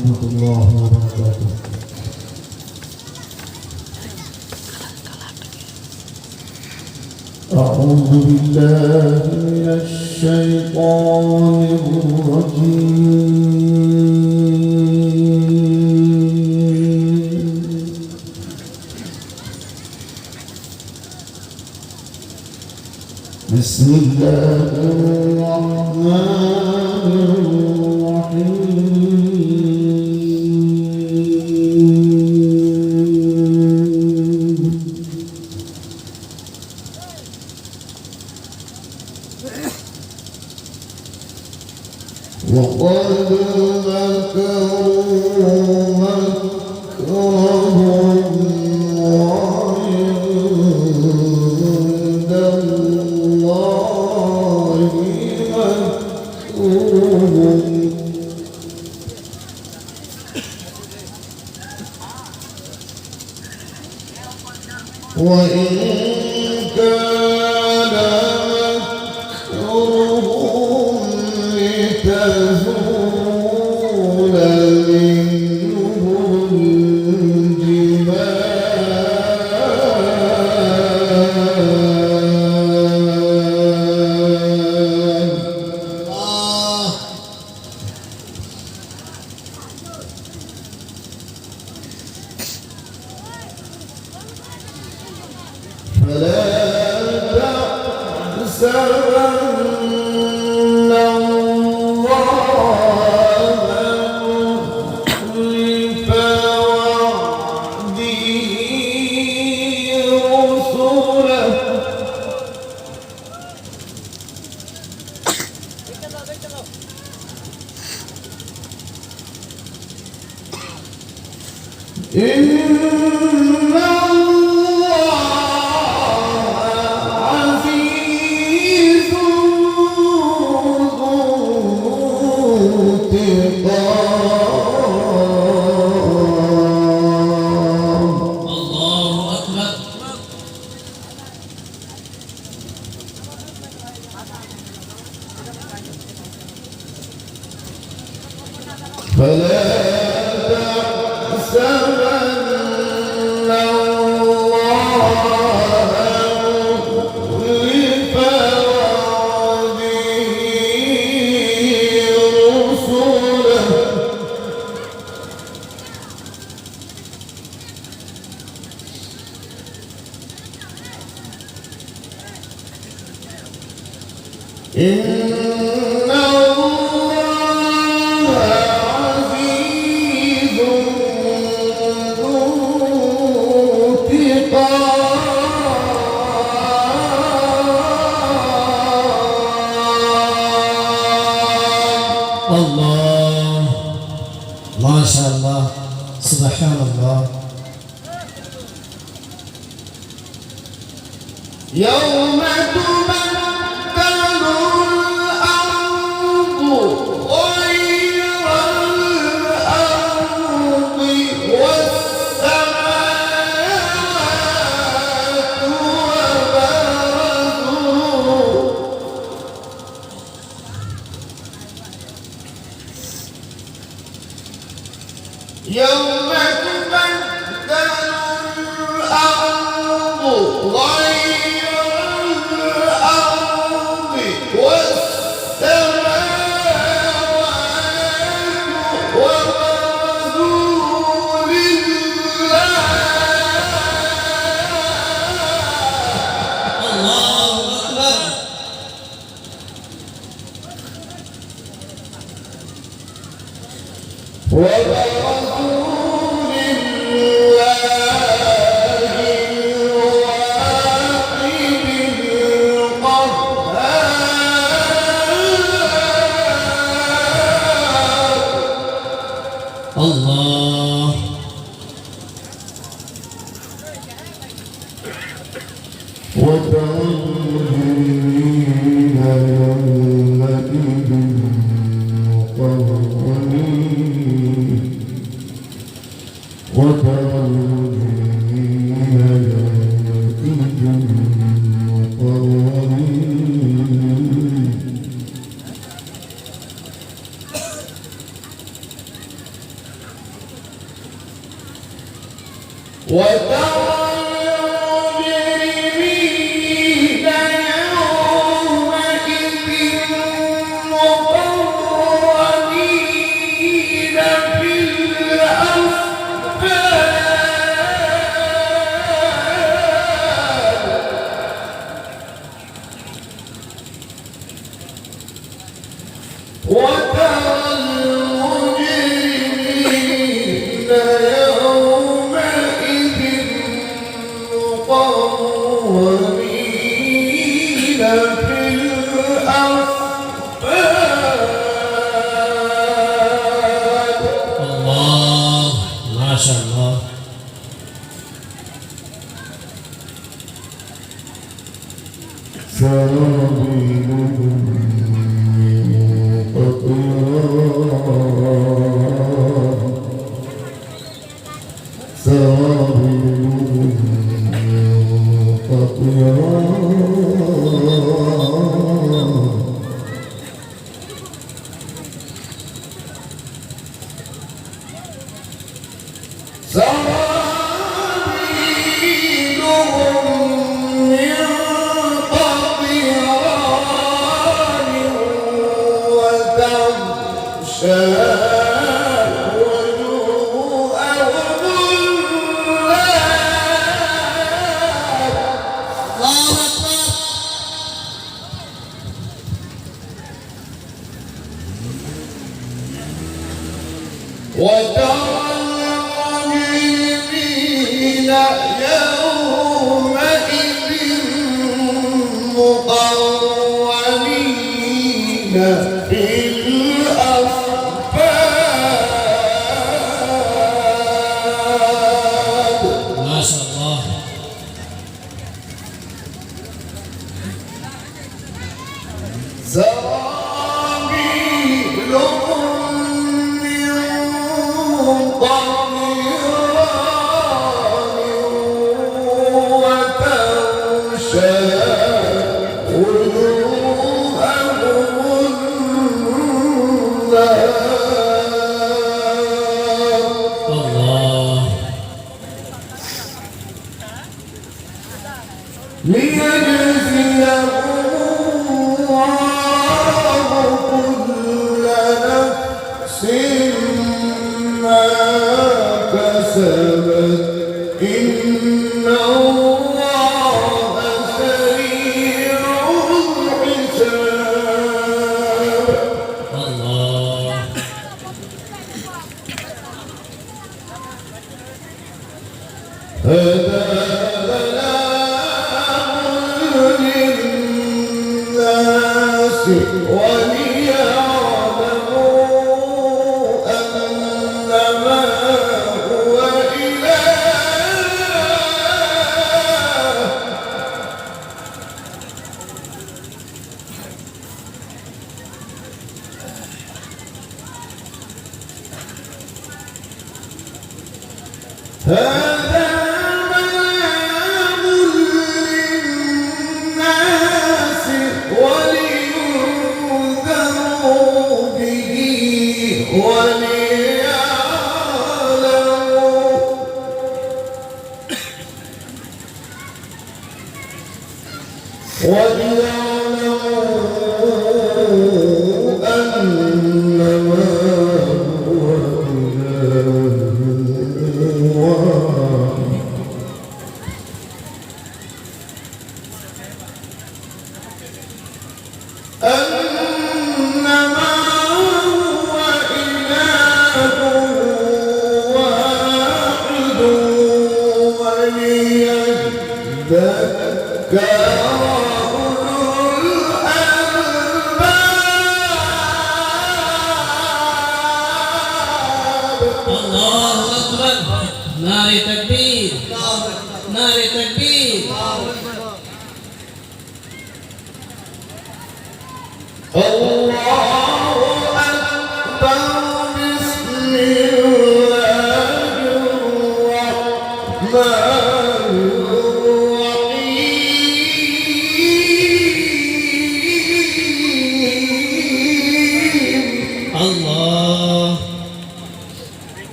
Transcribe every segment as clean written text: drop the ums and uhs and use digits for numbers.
ورحمة الله وبركاته. أعوذ بالله من الشيطان الرجيم. بسم الله الرحمن الرحيم. وقد مكروا مكرهم وعند الله مكرهم وإن كان مكرهم لتزول منه الجبال فلا تحسبن الله مخلف وعده رسله إن فلا تحسبن الله مخلف وعده رسله إن الله عزيز ذو انتقام. الله ما شاء الله سبحان الله. يوم تبدل الأرض غير الأرض والسماوات وبرزوا يوم تبدل الأرض غير الأرض والسماوات وبرزوا لله. الله أكبر. وبرزوا لله الواحد القهار. الله وترى المجرمين يومئذ مقرنين وترى المجرمين يومئذ مقرنين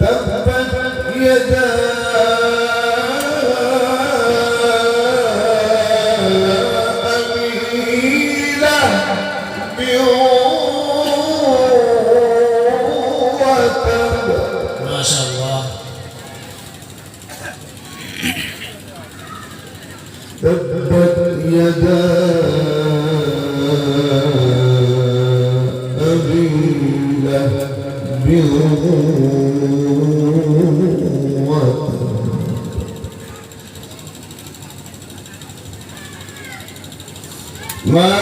تبت يدا أبي لهب وتب ما شاء الله. تبت يدا أبي لهب وتب ما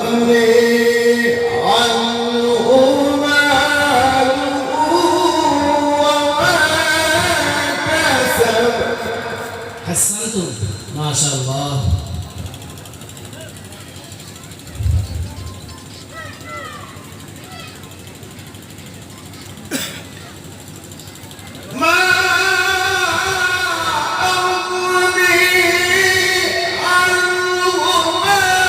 أغني عنه ماله وما كسب حسنتم ما شاء الله. ما أغني عنه ماله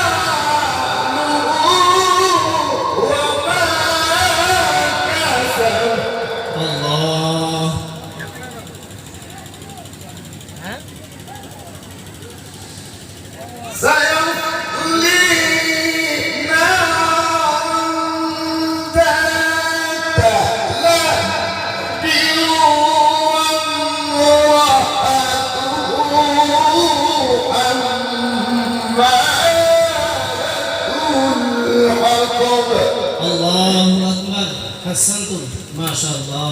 وما كسب الله. سيصلي نارا ذات لهب وامرأته حمالة الحطب الله أكبر. حسنتم ما شاء الله.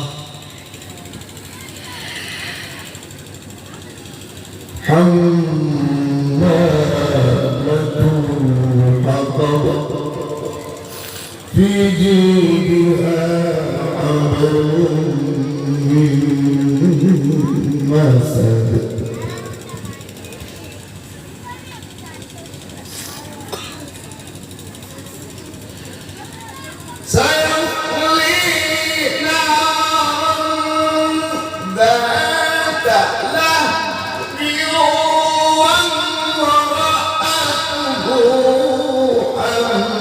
حمالة الحطب في جيدها حبل من مسد سيصلي نارا ذات لهب وامرأته حمالة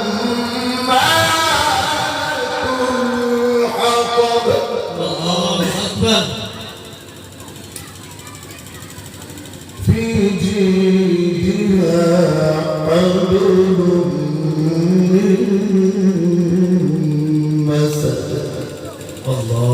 الحطب الله أكبر. في جيدها حبل من مسد الله